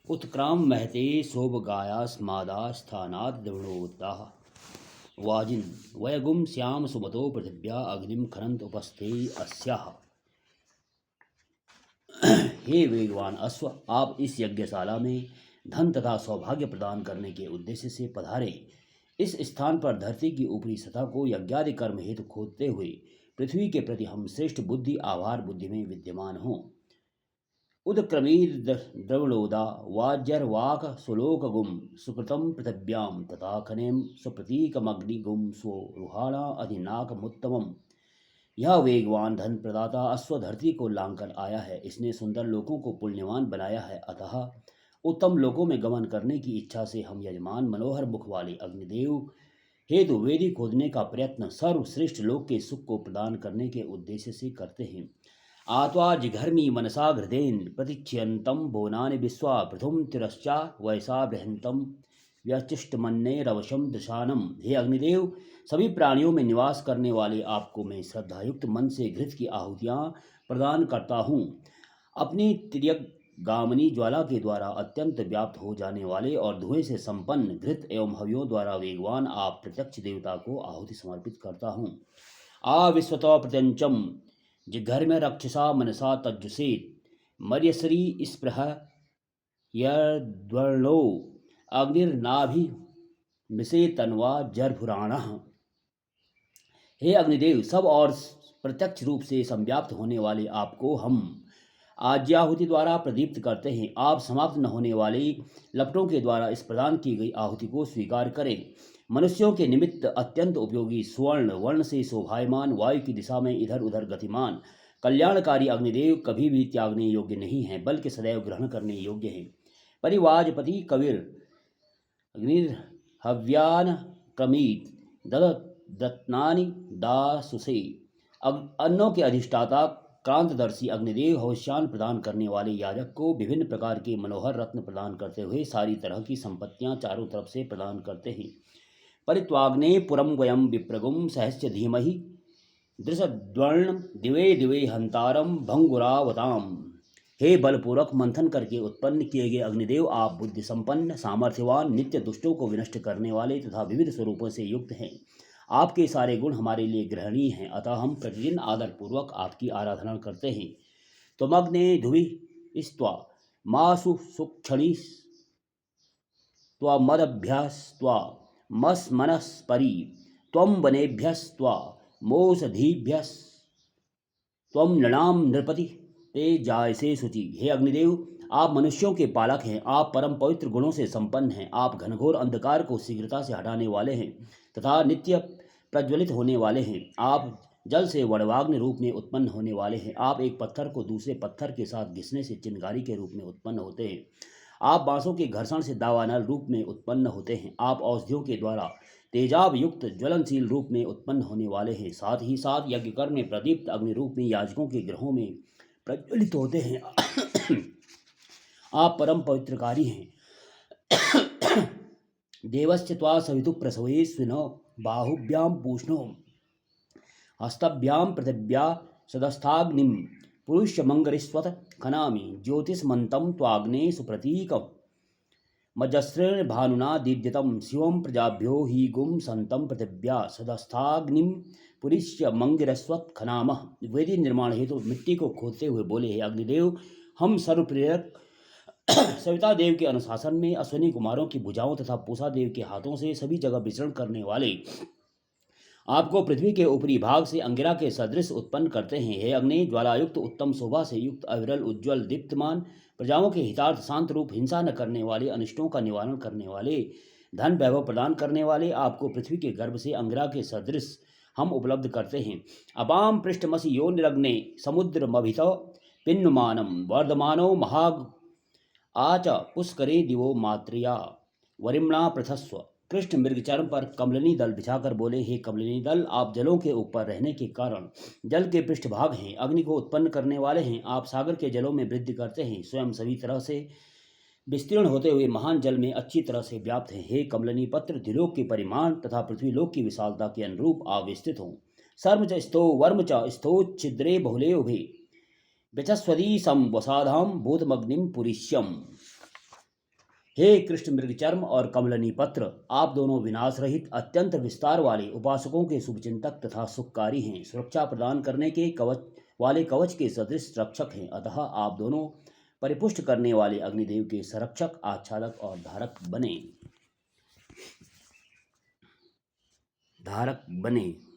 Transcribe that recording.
उत्क्राम महते शोभगाया स्मादा स्थानात् द्रवणोदाः वाजिन वयगुम श्याम सुमतो पृथिव्या अग्निम खनंत उपस्थे अस्याः। हे वेगवान अश्व, आप इस यज्ञशाला में धन तथा सौभाग्य प्रदान करने के उद्देश्य से पधारे। इस स्थान पर धरती की ऊपरी सतह को यज्ञादि कर्म हेतु खोदते हुए पृथ्वी के प्रति हम श्रेष्ठ बुद्धि आभार बुद्धि में विद्यमान हों। उदक्रमीर द्रवणोदा वाज्यर्वाक सुलोकगुम सुकृतम पृथिव्याम तथा खनेम सुप्रतीकमग्निगुम स्वरुहाणा अधिनाकमुत्तमम। यह वेगवान धन प्रदाता अश्व धरती को लांघकर आया है। इसने सुंदर लोगों को पुण्यवान बनाया है। अतः उत्तम लोकों में गमन करने की इच्छा से हम यजमान मनोहर मुख वाले अग्निदेव हेतु वेदी खोदने का प्रयत्न सर्वश्रेष्ठ लोक के सुख को प्रदान करने के उद्देश्य से करते हैं। आत्वा जिघर्मी मनसा घृदेन प्रतीक्ष्यंतम बोनानि विश्वा पृथुम तिरश्चा वैसा बृहंतम व्यचिष्टमन्ने रवशम दशानम। हे अग्निदेव, सभी प्राणियों में निवास करने वाले आपको मैं श्रद्धायुक्त मन से घृत की आहुतियाँ प्रदान करता हूँ। अपनी तिर्यगामिनी ज्वाला के द्वारा अत्यंत व्याप्त हो जाने वाले और धुएं से संपन्न घृत एवं हवियों द्वारा वेगवान आप प्रत्यक्ष देवता को आहुति समर्पित करता हूँ। आ विश्वत प्रत्यंचम जिघर में रक्षसा मनसा तज्जुसेत मर्यसरी स्पृह यर्द्वर्णो अग्निर्नाभि मिसे तन्वा जरभुराणः। हे अग्निदेव, सब और प्रत्यक्ष रूप से संव्याप्त होने वाले आपको हम आज्याहुति द्वारा प्रदीप्त करते हैं। आप समाप्त न होने वाले लपटों के द्वारा इस प्रदान की गई आहुति को स्वीकार करें। मनुष्यों के निमित्त अत्यंत उपयोगी स्वर्ण वर्ण से शोभायमान वायु की दिशा में इधर उधर गतिमान कल्याणकारी अग्निदेव कभी भी त्यागने योग्य नहीं हैं, बल्कि सदैव ग्रहण करने योग्य हैं। परिवाजपति कविर अग्निर्हव्यान क्रमीत दत्नानि दासुसे। अन्नों के अधिष्ठाता क्रांतदर्शी अग्निदेव हवश्यान प्रदान करने वाले याजक को विभिन्न प्रकार के मनोहर रत्न प्रदान करते हुए सारी तरह की संपत्तियां चारों तरफ से प्रदान करते हैं। परित्वाग्ने पुरम वयम विप्रगुम सहस्य धीमहि दृशद्वर्ण दिवे दिवे हंतारम भंगुरावताम। हे बलपूर्वक मंथन करके उत्पन्न किए गए अग्निदेव, आप बुद्धि संपन्न सामर्थ्यवान नित्य दुष्टों को विनष्ट करने वाले तथा विविध स्वरूपों से युक्त हैं। आपके सारे गुण हमारे लिए ग्रहणीय हैं, अतः हम प्रतिदिन आदरपूर्वक आपकी आराधना करते हैं। त्वमग्ने धुवि स्त्वा मासु सुक्षणि त्वमदभ्यस्त्वा मस्मनस्परि त्वं वनेभ्यस्त्वा मोषधीभ्यस्त्वं नृणाम नृपति ते जायसे शुचि। हे अग्निदेव, आप मनुष्यों के पालक हैं। आप परम पवित्र गुणों से संपन्न हैं। आप घनघोर अंधकार को शीघ्रता से हटाने वाले हैं तथा नित्य प्रज्वलित होने वाले हैं। आप जल से वड़वाग्नि रूप में उत्पन्न होने वाले हैं। आप एक पत्थर को दूसरे पत्थर के साथ घिसने से चिंगारी के रूप में उत्पन्न होते हैं। आप बांसों के घर्षण से दावानल रूप में उत्पन्न होते हैं। आप औषधियों के द्वारा तेजाब युक्त ज्वलनशील रूप में उत्पन्न होने वाले हैं। साथ ही साथ यज्ञकर्म में प्रदीप्त अग्नि रूप में याजकों के ग्रहों में प्रज्वलित होते हैं। आप परम पवित्रकारी हैं। देवस्य त्वा सवितु प्रसवे स्विनो बाहुभ्याम पूष्णो हस्तभ्याम पृथिव्या सदस्थाग्निम पुरुषमंगरिस्वत खनामि ज्योतिष्मन्तं त्वाग्ने सुप्रतीकम् मजस्रेण भानुना दीद्यतम शिवम प्रजाभ्यो ही गुम संतम पृथिव्या सदस्थाग्निम पुरुष्य मंगिरस्वत खनामः। वेदी निर्माण हेतु मिट्टी को खोदते हुए बोले, हे अग्निदेव, हम सर्वप्रेरक सविता देव के अनुशासन में अश्विनी कुमारों की भुजाओं तथा पूषा देव के हाथों से सभी जगह विचरण करने वाले आपको पृथ्वी के ऊपरी भाग से अंगिरा के सदृश उत्पन्न करते हैं। हे अग्नि, ज्वालायुक्त उत्तम शोभा से युक्त अविरल उज्ज्वल दीप्तमान प्रजाओं के हितार्थ शांत रूप हिंसा न करने वाले अनिष्टों का निवारण करने वाले धन वैभव प्रदान करने वाले आपको पृथ्वी के गर्भ से अंगिरा के सदृश हम उपलब्ध करते हैं। अपाम पृष्ठमसि यो निरग्ने समुद्रमभित पिन्नुमानम वर्धमानो महाग आच पुष्करे दिवो मात्रिया वरिम्णा पृथस्व। कृष्ण मृगचर्म पर कमलिनी दल बिछाकर बोले, हे कमलिनी दल, आप जलों के ऊपर रहने के कारण जल के पृष्ठभाग हैं, अग्नि को उत्पन्न करने वाले हैं। आप सागर के जलों में वृद्धि करते हैं, स्वयं सभी तरह से विस्तीर्ण होते हुए महान जल में अच्छी तरह से व्याप्त हैं। हे कमलिनी पत्र, द्विलोक के परिमाण तथा पृथ्वीलोक की विशालता के अनुरूप आप विस्तृत हों। सर्म च स्तो वर्म च स्थो छिद्रे बहुले उभे विचस्वदी सम वसाधाम बोधमग्निम पुरीष्यम। हे कृष्ण मृगचर्म और कमलनी पत्र, आप दोनों विनाश रहित अत्यंत विस्तार वाले उपासकों के शुभचिंतक तथा सुखकारी हैं। सुरक्षा प्रदान करने के कवच वाले कवच के सदृश रक्षक हैं। अतः आप दोनों परिपुष्ट करने वाले अग्निदेव के संरक्षक, आच्छादक और धारक बने।